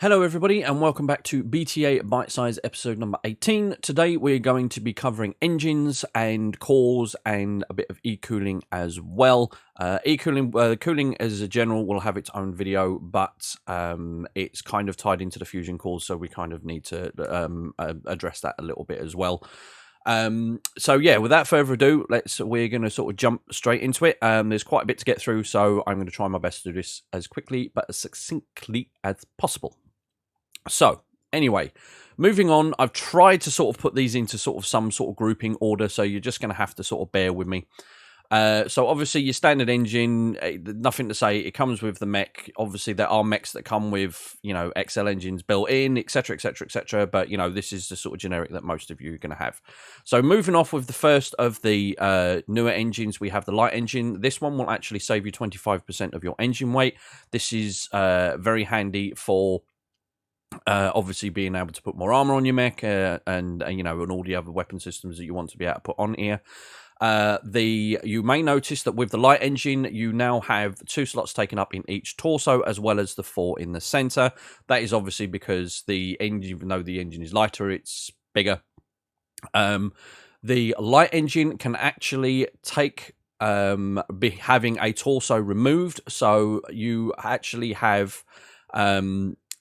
Hello everybody and welcome back to BTA Bitesize episode number 18. Today we're going to be covering engines and cores and a bit of e-cooling as well. Cooling as a general will have its own video, but it's kind of tied into the fusion cores, so we kind of need to address that a little bit as well. So yeah, without further ado, we're going to sort of jump straight into it. There's quite a bit to get through, so I'm going to try my best to do this as quickly but as succinctly as possible. So, anyway, moving on, I've tried to sort of put these into sort of some sort of grouping order, so you're just going to have to sort of bear with me. So, obviously, your standard engine, nothing to say, it comes with the mech. Obviously, there are mechs that come with, you know, XL engines built in, etc., etc., etc., but, you know, this is the sort of generic that most of you are going to have. So, moving off with the first of the newer engines, we have the light engine. This one will actually save you 25% of your engine weight. This is very handy for obviously being able to put more armor on your mech and you know, and all the other weapon systems that you want to be able to put on here. You may notice that with the light engine, you now have 2 slots taken up in each torso, as well as the 4 in the center. That is obviously because the engine, even though the engine is lighter, it's bigger. The light engine can actually take having a torso removed, so you actually have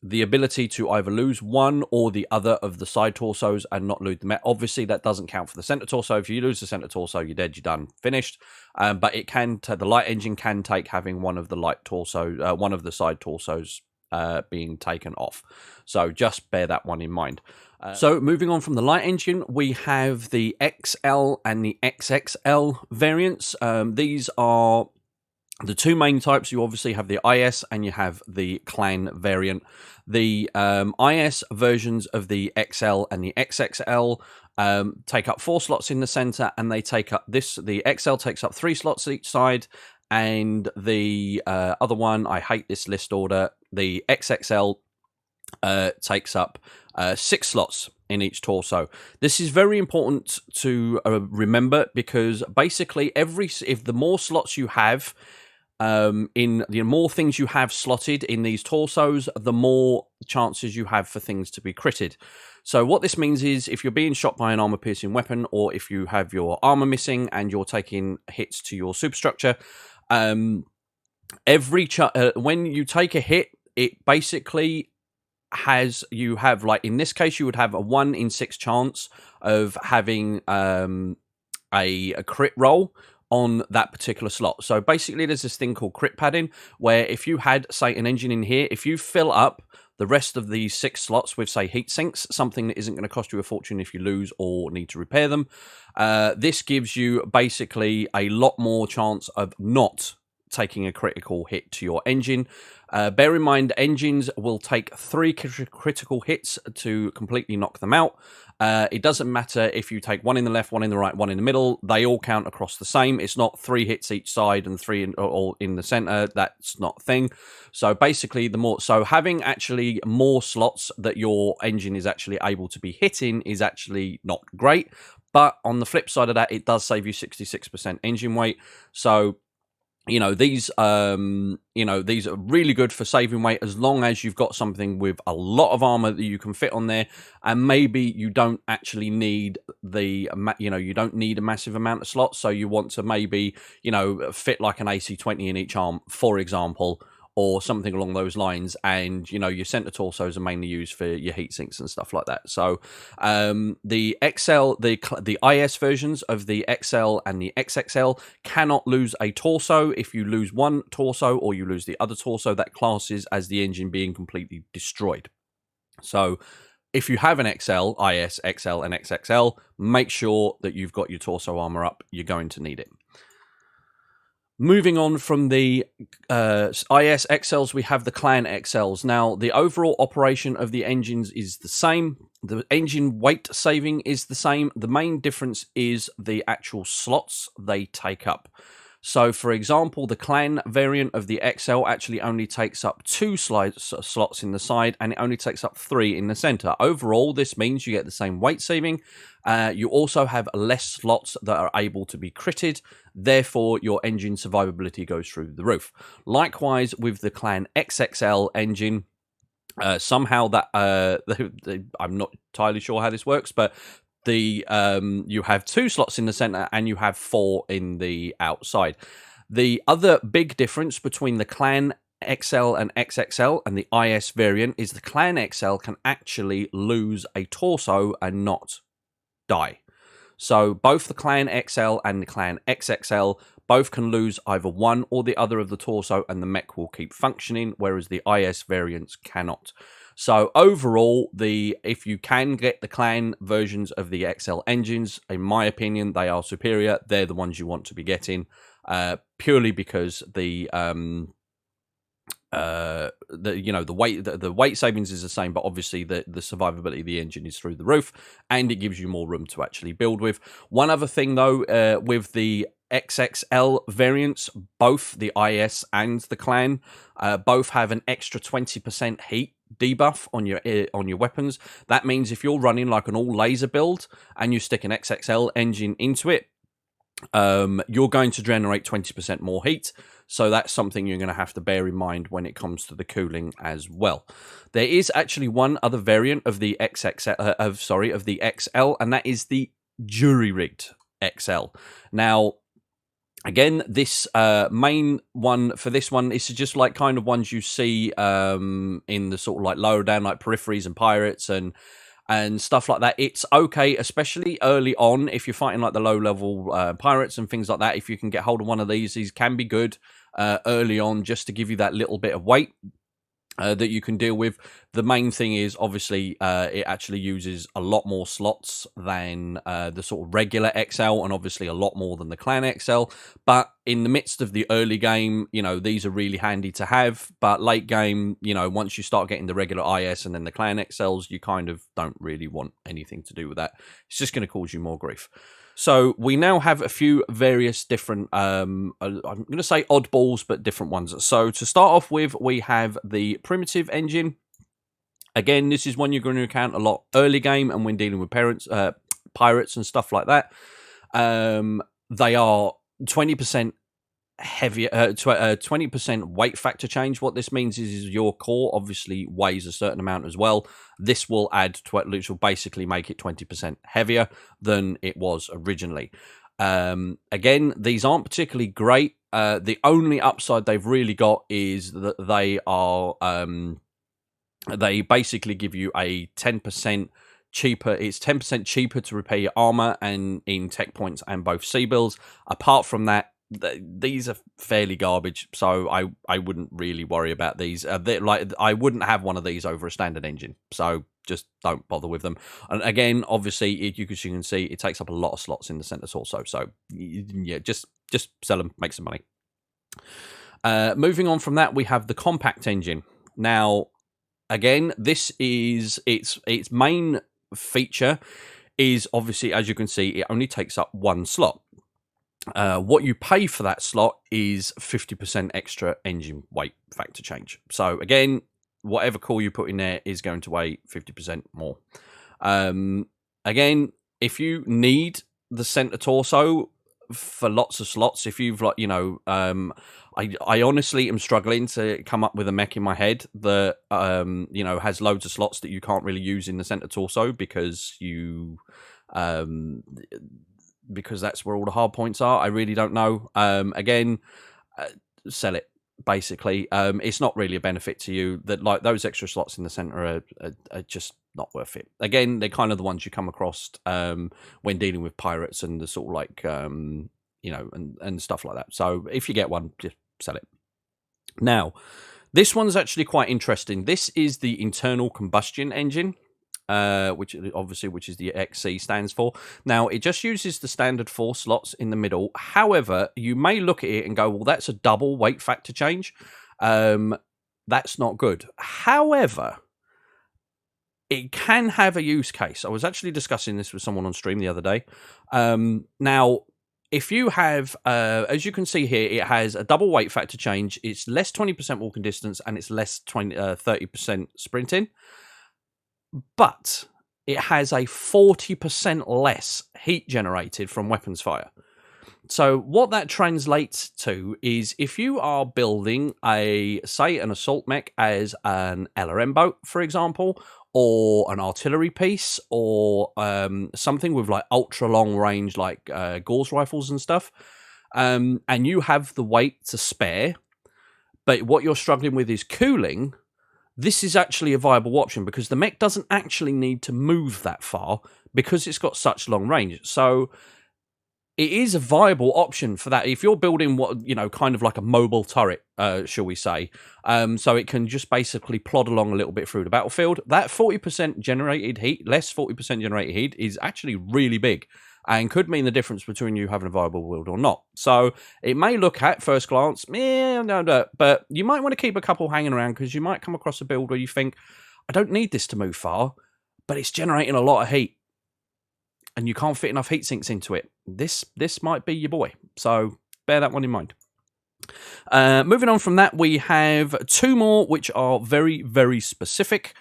the ability to either lose one or the other of the side torsos and not lose the mech. Obviously, that doesn't count for the center torso. If you lose the center torso, you're dead, you're done, finished. But it can, the light engine can take having one of the light torso, one of the side torsos being taken off. So just bear that one in mind. So moving on from the light engine, we have the XL and the XXL variants. These are the 2 main types. You obviously have the IS and you have the clan variant. The IS versions of the XL and the XXL take up 4 slots in the center, and they take up the XL takes up 3 slots each side, and the other one, I hate this list order, the XXL takes up 6 slots in each torso. This is very important to remember, because basically if the more slots you have, the more things you have slotted in these torsos, the more chances you have for things to be critted. So what this means is, if you're being shot by an armor-piercing weapon, or if you have your armor missing and you're taking hits to your superstructure, when you take a hit, it basically you have, like in this case, you would have a 1 in 6 chance of having a crit roll on that particular slot. So basically, there's this thing called crit padding, where if you had, say, an engine in here, if you fill up the rest of these 6 slots with, say, Heatsinks, something that isn't going to cost you a fortune if you lose or need to repair them, this gives you basically a lot more chance of not taking a critical hit to your engine. Bear in mind, engines will take 3 critical hits to completely knock them out. It doesn't matter if you take 1 in the left, 1 in the right, 1 in the middle. They all count across the same. It's not 3 hits each side and 3 all in the center. That's not a thing. So basically, having actually more slots that your engine is actually able to be hitting is actually not great. But on the flip side of that, it does save you 66% engine weight. So, you know, these are really good for saving weight, as long as you've got something with a lot of armor that you can fit on there, and maybe you don't actually need you don't need a massive amount of slots. So you want to maybe, fit like an AC-20 in each arm, for example, or something along those lines, and your center torsos are mainly used for your heat sinks and stuff like that. So the IS versions of the XL and the XXL cannot lose a torso. If you lose one torso or you lose the other torso, that classes as the engine being completely destroyed. So if you have an XL, IS, XL, and XXL, make sure that you've got your torso armor up. You're going to need it. Moving on from the IS XLs, we have the Clan XLs. Now, the overall operation of the engines is the same. The engine weight saving is the same. The main difference is the actual slots they take up. So, for example, the Clan variant of the XL actually only takes up 2 slots in the side, and it only takes up 3 in the center. Overall, this means you get the same weight saving. You also have less slots that are able to be critted. Therefore, your engine survivability goes through the roof. Likewise, with the Clan XXL engine, Somehow that I'm not entirely sure how this works, but the you have 2 slots in the center and you have 4 in the outside. The other big difference between the Clan XL and XXL and the IS variant is the Clan XL can actually lose a torso and not die. So both the Clan XL and the Clan XXL both can lose either one or the other of the torso and the mech will keep functioning, whereas the IS variants cannot. So overall, if you can get the Clan versions of the XL engines, in my opinion, they are superior. They're the ones you want to be getting, purely because the the weight savings is the same, but obviously the survivability of the engine is through the roof, and it gives you more room to actually build with. One other thing though, with the XXL variants, both the IS and the Clan both have an extra 20% heat debuff on your weapons. That means if you're running like an all laser build and you stick an XXL engine into it, you're going to generate 20% more heat. So that's something you're going to have to bear in mind when it comes to the cooling as well. There is actually one other variant of the of the XL, and that is the jury rigged XL. Now, again, this main one for this one is just like kind of ones you see in the sort of like lower down, like peripheries and pirates and stuff like that. It's okay, especially early on if you're fighting like the low level pirates and things like that. If you can get hold of one of these can be good early on, just to give you that little bit of weight that you can deal with. The main thing is obviously it actually uses a lot more slots than the sort of regular XL, and obviously a lot more than the Clan XL. But in the midst of the early game, these are really handy to have. But late game, once you start getting the regular IS and then the Clan XLs, you kind of don't really want anything to do with that. It's just going to cause you more grief. So we now have a few various different, I'm going to say oddballs, but different ones. So to start off with, we have the primitive engine. Again, this is one you're going to encounter a lot early game and when dealing with pirates and stuff like that. They are 20% heavier, 20% weight factor change. What this means is your core obviously weighs a certain amount as well. This will which will basically make it 20% heavier than it was originally. Again, these aren't particularly great. The only upside they've really got is that they are they basically give you a 10% cheaper. It's 10% cheaper to repair your armor and in tech points and both sea bills. Apart from that, these are fairly garbage, so I wouldn't really worry about these. I wouldn't have one of these over a standard engine, so just don't bother with them. And again, obviously, you can see it takes up a lot of slots in the centers also. So yeah, just sell them, make some money. Moving on from that, we have the compact engine. Now, again, this is its main feature is obviously, as you can see, it only takes up one slot. What you pay for that slot is 50% extra engine weight factor change. So again, whatever core you put in there is going to weigh 50% more. Again, if you need the center torso for lots of slots, if you've I honestly am struggling to come up with a mech in my head that has loads of slots that you can't really use in the center torso because because that's where all the hard points are. I really don't know. Again, sell it. Basically, it's not really a benefit to you. That like those extra slots in the center are just not worth it. Again, they're kind of the ones you come across when dealing with pirates and the sort of like and stuff like that. So if you get one, just sell it. Now, this one's actually quite interesting. This is the internal combustion engine. Which is the XC stands for. Now, it just uses the standard 4 slots in the middle. However, you may look at it and go, well, that's a double weight factor change. That's not good. However, it can have a use case. I was actually discussing this with someone on stream the other day. Now, if you have, as you can see here, it has a double weight factor change. It's less 20% walking distance and it's less 30% sprinting. But it has a 40% less heat generated from weapons fire. So what that translates to is if you are building an assault mech as an LRM boat, for example, or an artillery piece, or something with like ultra long range, like Gauss rifles and stuff, and you have the weight to spare, but what you're struggling with is cooling. This is actually a viable option because the mech doesn't actually need to move that far because it's got such long range. So it is a viable option for that. If you're building what, kind of like a mobile turret, shall we say, so it can just basically plod along a little bit through the battlefield, that 40% generated heat, less 40% generated heat, is actually really big and could mean the difference between you having a viable build or not. So it may look at first glance, no, but you might want to keep a couple hanging around because you might come across a build where you think, I don't need this to move far, but it's generating a lot of heat and you can't fit enough heat sinks into it. This might be your boy. So bear that one in mind. Moving on from that, we have two more which are very, very specific.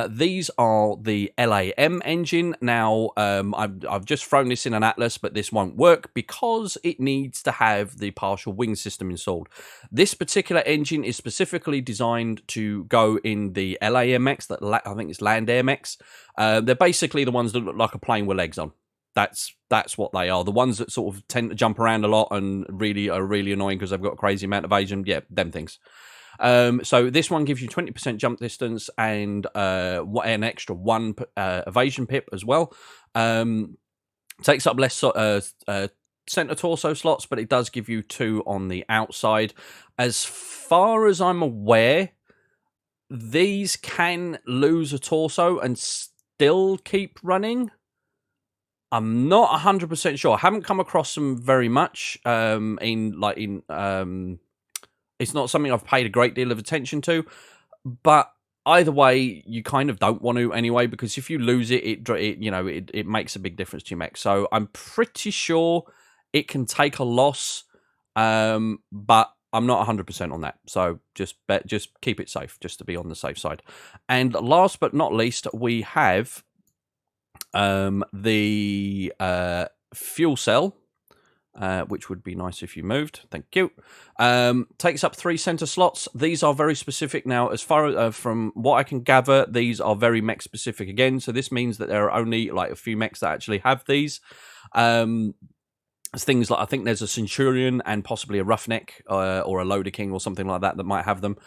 These are the LAM engine. Now, I've just thrown this in an Atlas, but this won't work because it needs to have the partial wing system installed. This particular engine is specifically designed to go in the LAMX, that I think it's Land Air Mechs. They're basically the ones that look like a plane with legs on. That's what they are. The ones that sort of tend to jump around a lot and are really annoying because they've got a crazy amount of evasion. Yeah, them things. So this one gives you 20% jump distance and an extra 1 evasion pip as well. Takes up less center torso slots, but it does give you 2 on the outside. As far as I'm aware, these can lose a torso and still keep running. I'm not 100% sure. I haven't come across them very much it's not something I've paid a great deal of attention to, but either way, you kind of don't want to anyway, because if you lose it, it makes a big difference to your mech. So I'm pretty sure it can take a loss, but I'm not 100% on that. So just keep it safe, just to be on the safe side. And last but not least, we have the fuel cell, which would be nice if you moved. Thank you. Takes up 3 center slots. These are very specific. Now, as far as from what I can gather, these are very mech specific again. So this means that there are only like a few mechs that actually have these. Things like, I think there's a Centurion and possibly a Roughneck or a Loader King or something like that might have them.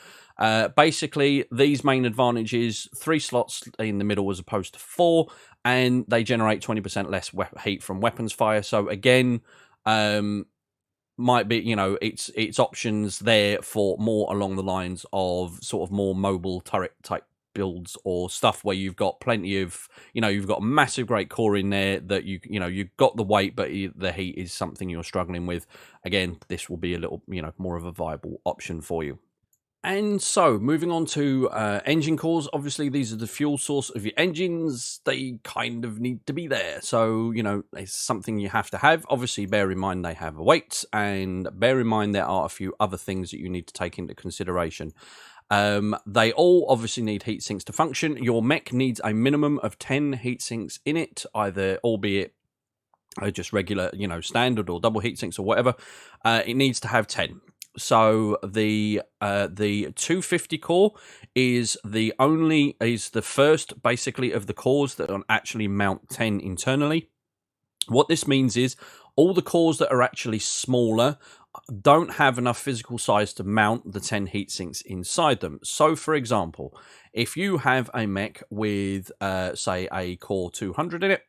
Basically, these main advantages: 3 slots in the middle as opposed to 4, and they generate 20% less heat from weapons fire. So again, might be, it's options there for more along the lines of sort of more mobile turret type builds or stuff where you've got plenty of, you've got a massive great core in there that you've got the weight, but the heat is something you're struggling with. Again, this will be a little, more of a viable option for you. And so, moving on to engine cores. Obviously, these are the fuel source of your engines. They kind of need to be there. So, it's something you have to have. Obviously, bear in mind they have a weight, and bear in mind there are a few other things that you need to take into consideration. They all obviously need heat sinks to function. Your mech needs a minimum of 10 heat sinks in it, either, albeit just regular, standard or double heat sinks or whatever. It needs to have 10. So the 250 core is the first basically of the cores that actually mount 10 internally. What this means is all the cores that are actually smaller don't have enough physical size to mount the 10 heat sinks inside them. So, for example, if you have a mech with, say, a core 200 in it,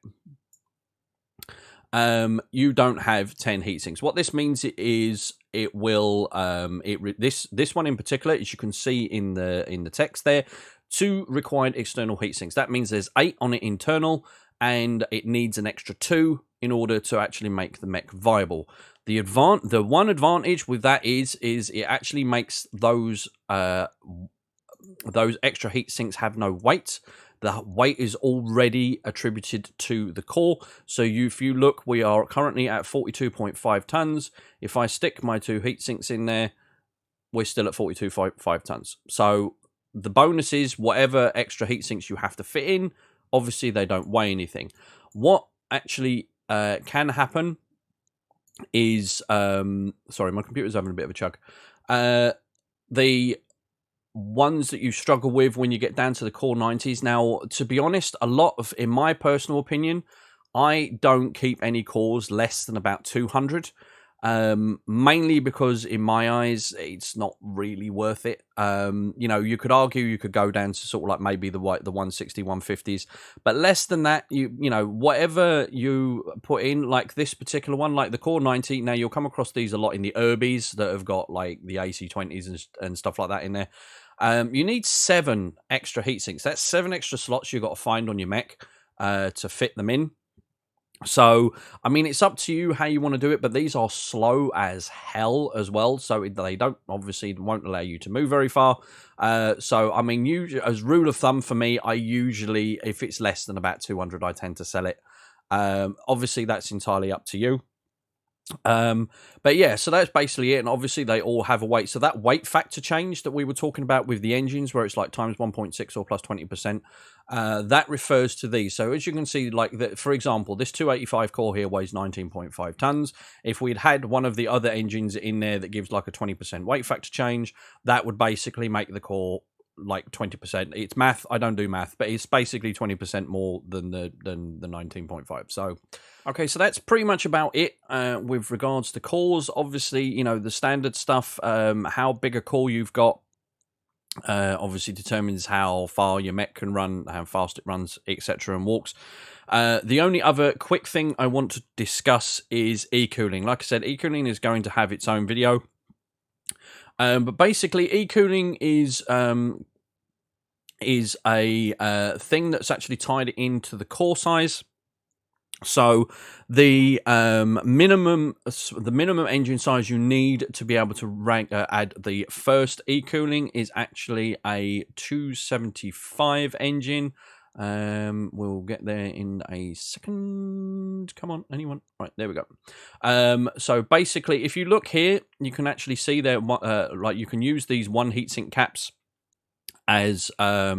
you don't have 10 heat sinks. What this means is it will this one in particular, as you can see in the text there, 2 required external heat sinks. That means there's 8 on it internal, and it needs an extra 2 in order to actually make the mech viable. The one advantage with that is it actually makes those extra heat sinks have no weight. The weight is already attributed to the core. So if you look, we are currently at 42.5 tons. If I stick my 2 heat sinks in there, we're still at 42.5 tons. So the bonus is whatever extra heat sinks you have to fit in, obviously they don't weigh anything. What actually can happen is sorry, my computer's having a bit of a chug. The ones that you struggle with when you get down to the core 90s. Now, to be honest, a lot of, in my personal opinion, I don't keep any cores less than about 200. Mainly because in my eyes, it's not really worth it. You know, you could argue you could go down to sort of like maybe the 160, 150s, but less than that, you know, whatever you put in, like this particular one, like the core 90. Now you'll come across these a lot in the Urbies that have got like the AC20s and stuff like that in there. You need 7 extra heatsinks. That's 7 extra slots you've got to find on your mech to fit them in. So, I mean, it's up to you how you want to do it, but these are slow as hell as well. So they don't, obviously, won't allow you to move very far. So, I mean, as rule of thumb for me, I usually, if it's less than about 200, I tend to sell it. Obviously, that's entirely up to you. But yeah, so that's basically it. And obviously they all have a weight. So that weight factor change that we were talking about with the engines, where it's like times 1.6 or plus 20%, that refers to these. So as you can see, like for example, this 285 core here weighs 19.5 tons. If we'd had one of the other engines in there that gives like a 20% weight factor change, that would basically make the core like 20%. It's math. I don't do math, but it's basically 20% more than the 19.5. So okay, so that's pretty much about it with regards to cores. Obviously, you know, the standard stuff, how big a core you've got obviously determines how far your mech can run, how fast it runs, etc. and walks. The only other quick thing I want to discuss is e-cooling. Like I said, e-cooling is going to have its own video. But basically, e-cooling is a thing that's actually tied into the core size. So the minimum engine size you need to be able to add the first e-cooling is actually a 275 engine. We'll get there in a second. Come on, anyone? Right, there we go. So basically, if you look here, you can actually see there, like you can use these 1 heatsink caps as a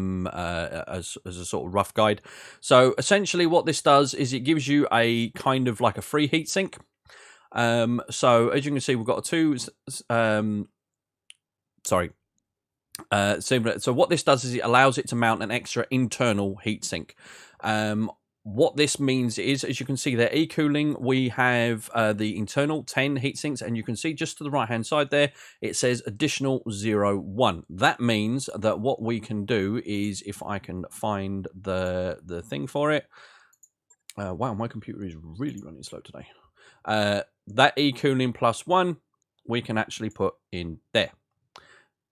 sort of rough guide. So essentially what this does is it gives you a kind of like a free heatsink. So as you can see, we've got a 2 so what this does is it allows it to mount an extra internal heatsink. What this means is, as you can see there, e-cooling, we have the internal 10 heatsinks, and you can see just to the right-hand side there, it says additional 0.1. That means that what we can do is, if I can find the thing for it. Wow, my computer is really running slow today. That e-cooling plus 1, we can actually put in there.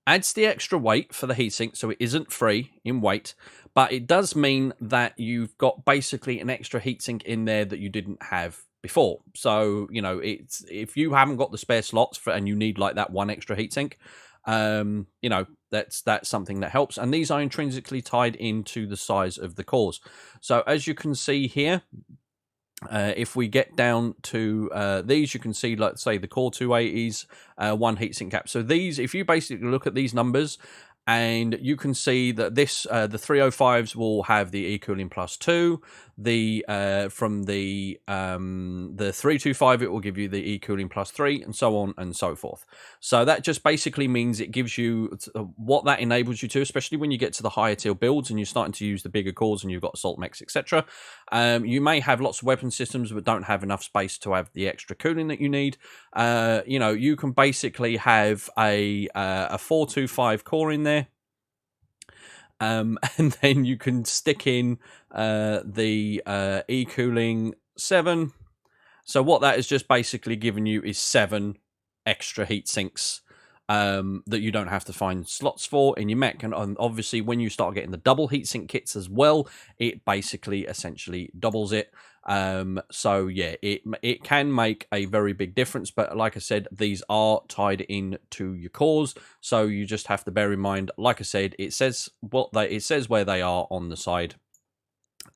Adds the extra weight for the heatsink, so it isn't free in weight, but it does mean that you've got basically an extra heatsink in there that you didn't have before. So, you know, it's if you haven't got the spare slots and you need like that 1 extra heatsink, you know, that's something that helps. And these are intrinsically tied into the size of the cores. So as you can see here, if we get down to these, you can see, let's say, the core 280s, 1 heatsink cap. So these, if you basically look at these numbers, and you can see that this the 305s will have the e-cooling plus 2. The from the 325, it will give you the e-cooling plus 3, and so on and so forth. So that just basically means it gives you what that enables you to, especially when you get to the higher tier builds and you're starting to use the bigger cores and you've got assault mechs, etc. You may have lots of weapon systems but don't have enough space to have the extra cooling that you need. You know, you can basically have a 425 core in there. And then you can stick in the e-cooling 7. So what that is just basically given you is 7 extra heat sinks that you don't have to find slots for in your mech. And obviously when you start getting the double heatsink kits as well, it basically essentially doubles it. So yeah, it can make a very big difference, but like I said, these are tied in to your cores, so you just have to bear in mind, like I said, it says where they are on the side.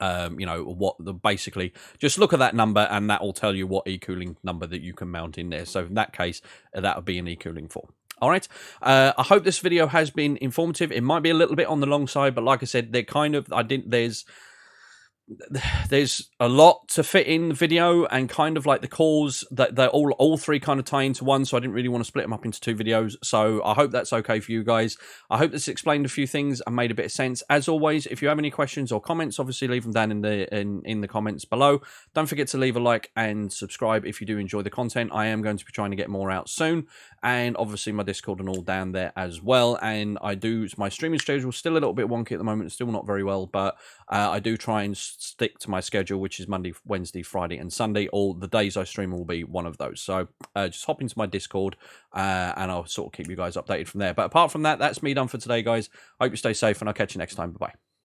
You know, basically just look at that number and that will tell you what e-cooling number that you can mount in there. So in that case, that would be an e-cooling 4. All right. I hope this video has been informative. It might be a little bit on the long side, but like I said, they're kind of, there's a lot to fit in the video, and kind of like the calls that they're all three kind of tie into one, so I didn't really want to split them up into 2 videos. So I hope that's okay for you guys. I hope this explained a few things and made a bit of sense. As always, if you have any questions or comments, obviously leave them down in the comments below. Don't forget to leave a like and subscribe if you do enjoy the content. I am going to be trying to get more out soon, and obviously my Discord and all down there as well. And my streaming schedule is still a little bit wonky at the moment, still not very well, but I do try and stick to my schedule, which is Monday, Wednesday, Friday, and Sunday. All the days I stream will be one of those. So just hop into my Discord, and I'll sort of keep you guys updated from there. But apart from that, that's me done for today, guys. Hope you stay safe, and I'll catch you next time. Bye-bye.